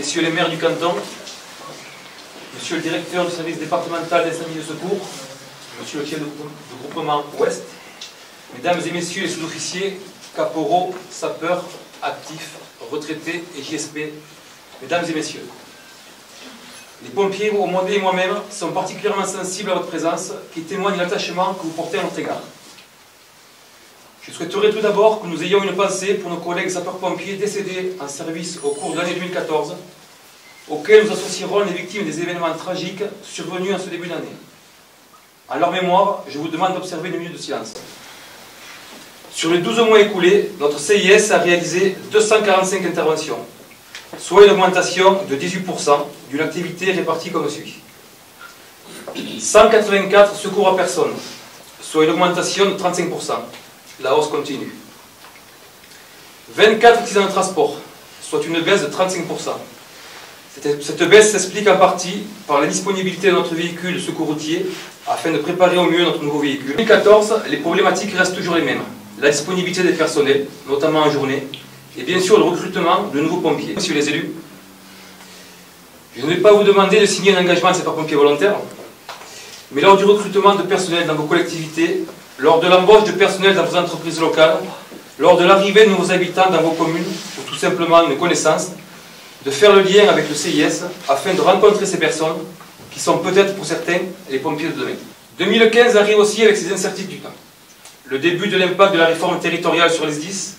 messieurs les maires du canton, monsieur le directeur du service départemental d'incendie de secours, monsieur le chef du groupement Ouest, mesdames et messieurs les sous-officiers, caporaux, sapeurs, actifs, retraités et JSP, mesdames et messieurs. Les pompiers, Aumônier et moi-même, sont particulièrement sensibles à votre présence, qui témoigne de l'attachement que vous portez à notre égard. Je souhaiterais tout d'abord que nous ayons une pensée pour nos collègues sapeurs-pompiers décédés en service au cours de l'année 2014, auxquels nous associerons les victimes des événements tragiques survenus en ce début d'année. En leur mémoire, je vous demande d'observer une minute de silence. Sur les 12 mois écoulés, notre CIS a réalisé 245 interventions, soit une augmentation de 18% d'une activité répartie comme suit. 184 secours à personne, soit une augmentation de 35%. La hausse continue. 24 accidents de transport, soit une baisse de 35%. Cette baisse s'explique en partie par la disponibilité de notre véhicule de secours routier afin de préparer au mieux notre nouveau véhicule. En 2014, les problématiques restent toujours les mêmes. La disponibilité des personnels, notamment en journée, et bien sûr le recrutement de nouveaux pompiers. Messieurs les élus, je ne vais pas vous demander de signer un engagement de sapeurs-pompiers volontaires, mais lors du recrutement de personnel dans vos collectivités, lors de l'embauche de personnel dans vos entreprises locales, lors de l'arrivée de nouveaux habitants dans vos communes, ou tout simplement une connaissance, de faire le lien avec le CIS afin de rencontrer ces personnes qui sont peut-être pour certains les pompiers de demain. 2015 arrive aussi avec ses incertitudes. Le début de l'impact de la réforme territoriale sur les SDIS,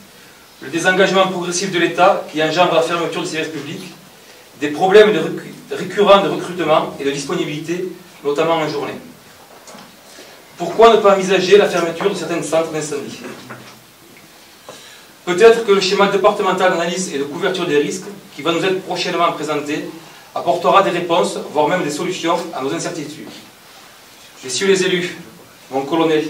le désengagement progressif de l'État qui engendre la fermeture des services publics, des problèmes récurrents de recrutement et de disponibilité, notamment en journée. Pourquoi ne pas envisager la fermeture de certains centres d'incendie? Peut-être que le schéma départemental d'analyse et de couverture des risques, qui va nous être prochainement présenté, apportera des réponses, voire même des solutions à nos incertitudes. Messieurs les élus, mon colonel,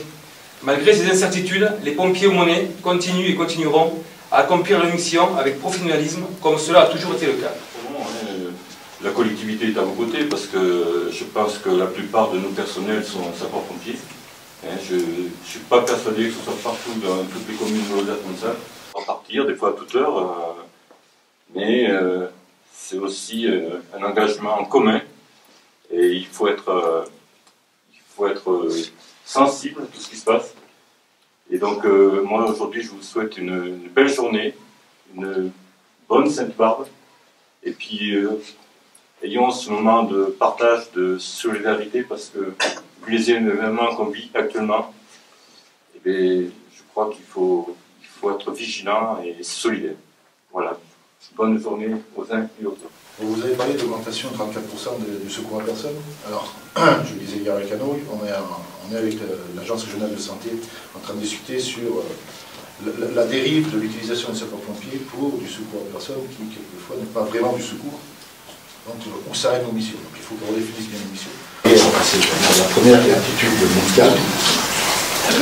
malgré ces incertitudes, les pompiers aumôniers continuent et continueront à accomplir leur mission avec professionnalisme, comme cela a toujours été le cas. La collectivité est à vos côtés parce que je pense que la plupart de nos personnels sont sapeurs-pompiers. Je ne suis pas persuadé que ce soit partout dans toutes les communes de l'Auxerre comme ça. En partir, des fois à toute heure, mais c'est aussi un engagement commun et il faut être sensible à tout ce qui se passe. Et donc moi aujourd'hui je vous souhaite une belle journée, une bonne Sainte-Barbe et puis ayons ce moment de partage, de solidarité parce que vu les événements qu'on vit actuellement, eh bien, je crois qu'il faut être vigilant et solidaire. Voilà. Bonne journée aux uns et aux autres. Vous avez parlé d'augmentation de 34% du secours à personne. Alors, je le disais hier avec Anouilh, on est avec l'Agence régionale de santé en train de discuter sur la dérive de l'utilisation des sapeurs-pompiers pour du secours à personne qui, quelquefois, n'est pas vraiment du secours. Donc, où s'arrêtent nos missions. Donc, il faut qu'on redéfinisse bien nos missions. Et c'est la première attitude mondiale. Il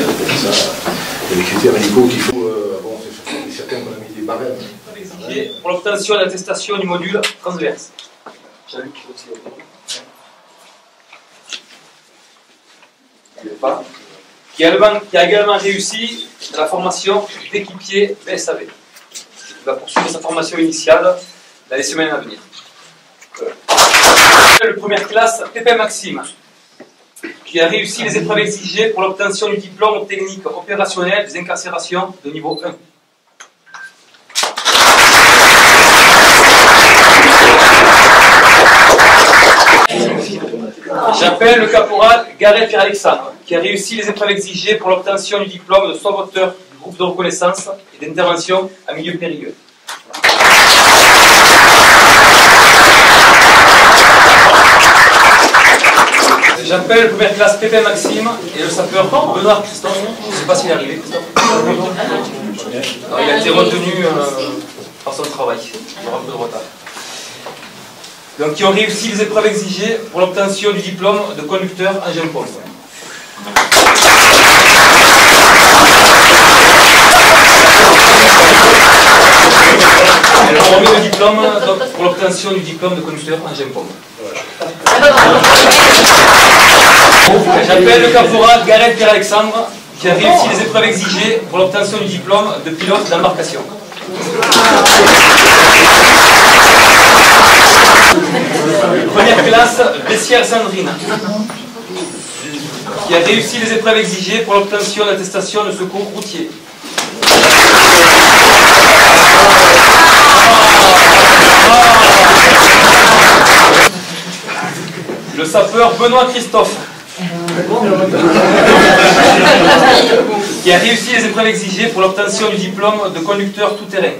y a des critères médicaux qu'il faut. Bon, c'est certain qu'on a mis des barèmes. Pour l'obtention de l'attestation du module transverse. Qui a également réussi la formation d'équipier BSAV. Il va poursuivre sa formation initiale dans les semaines à venir. Le première classe, Pépin Maxime, qui a réussi les épreuves exigées pour l'obtention du diplôme technique opérationnel des incarcérations de niveau 1. J'appelle le caporal Gareth Pierre-Alexandre, qui a réussi les épreuves exigées pour l'obtention du diplôme de sauveteur du groupe de reconnaissance et d'intervention en milieu périlleux. J'appelle le première classe Pépin Maxime et le sapeur Benoît Christophe. Je ne sais pas s'il est arrivé, Christophe. Non, il a été retenu par son travail. Il aura un peu de retard. Donc, qui ont réussi les épreuves exigées pour l'obtention du diplôme de conducteur engin pompe. Alors, on remet le diplôme donc, pour l'obtention du diplôme de conducteur engin pompe. J'appelle le caporal Gareth Pierre-Alexandre, qui a réussi les épreuves exigées pour l'obtention du diplôme de pilote d'embarcation. Première classe, Bessières-Sandrine, qui a réussi les épreuves exigées pour l'obtention d'attestation de secours routier. Le sapeur Benoît Christophe, qui a réussi les épreuves exigées pour l'obtention du diplôme de conducteur tout-terrain.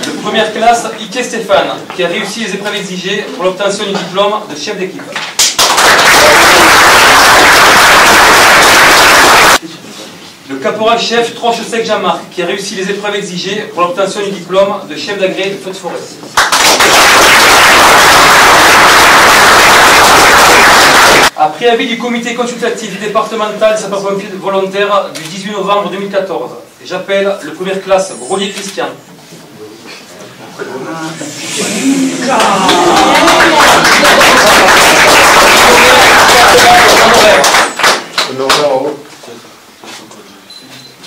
De première classe, Ike Stéphane, qui a réussi les épreuves exigées pour l'obtention du diplôme de chef d'équipe. Le caporal-chef Troche-Sec Jean-Marc, qui a réussi les épreuves exigées pour l'obtention du diplôme de chef d'agré de feu de forêt. Après avis du comité consultatif départemental sapeurs-pompiers volontaires du 18 novembre 2014, j'appelle le première classe Grolier Christian.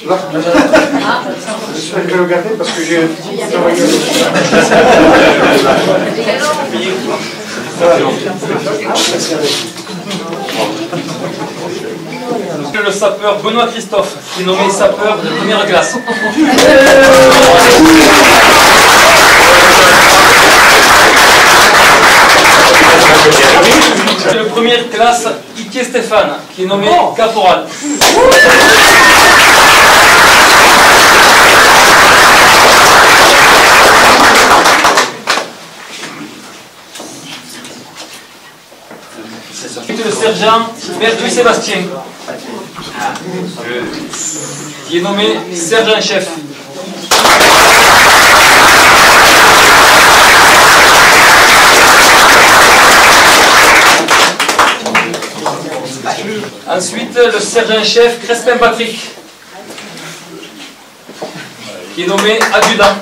Là, je vais le garder parce que j'ai un petit Le sapeur Benoît Christophe, qui est nommé sapeur de première classe. Le première classe, Ike Stéphane, qui est nommé caporal. Ensuite, le sergent Berthuis Sébastien, qui est nommé sergent-chef. Ensuite, le sergent-chef Crespin Patrick, qui est nommé adjudant.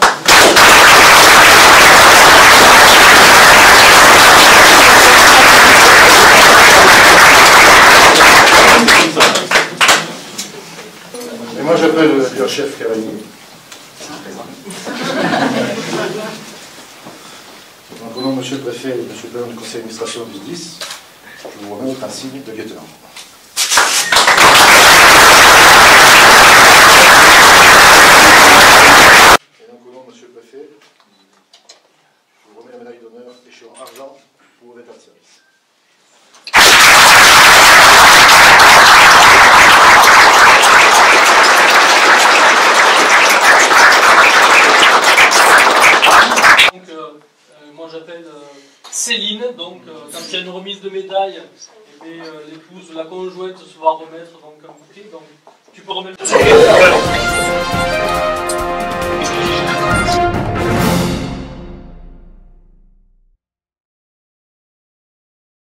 Et moi j'appelle le chef Cavalier. Donc, au nom de monsieur le préfet et monsieur le président du conseil d'administration du 10, je vous remets un signe de lieutenant. Et donc au nom de monsieur le préfet, je vous remets la médaille d'honneur échelon argent pour vos états de service. Moi j'appelle Céline, donc quand il y a une remise de médaille, l'épouse, la conjointe se va remettre donc un bouquet, donc tu peux remettre.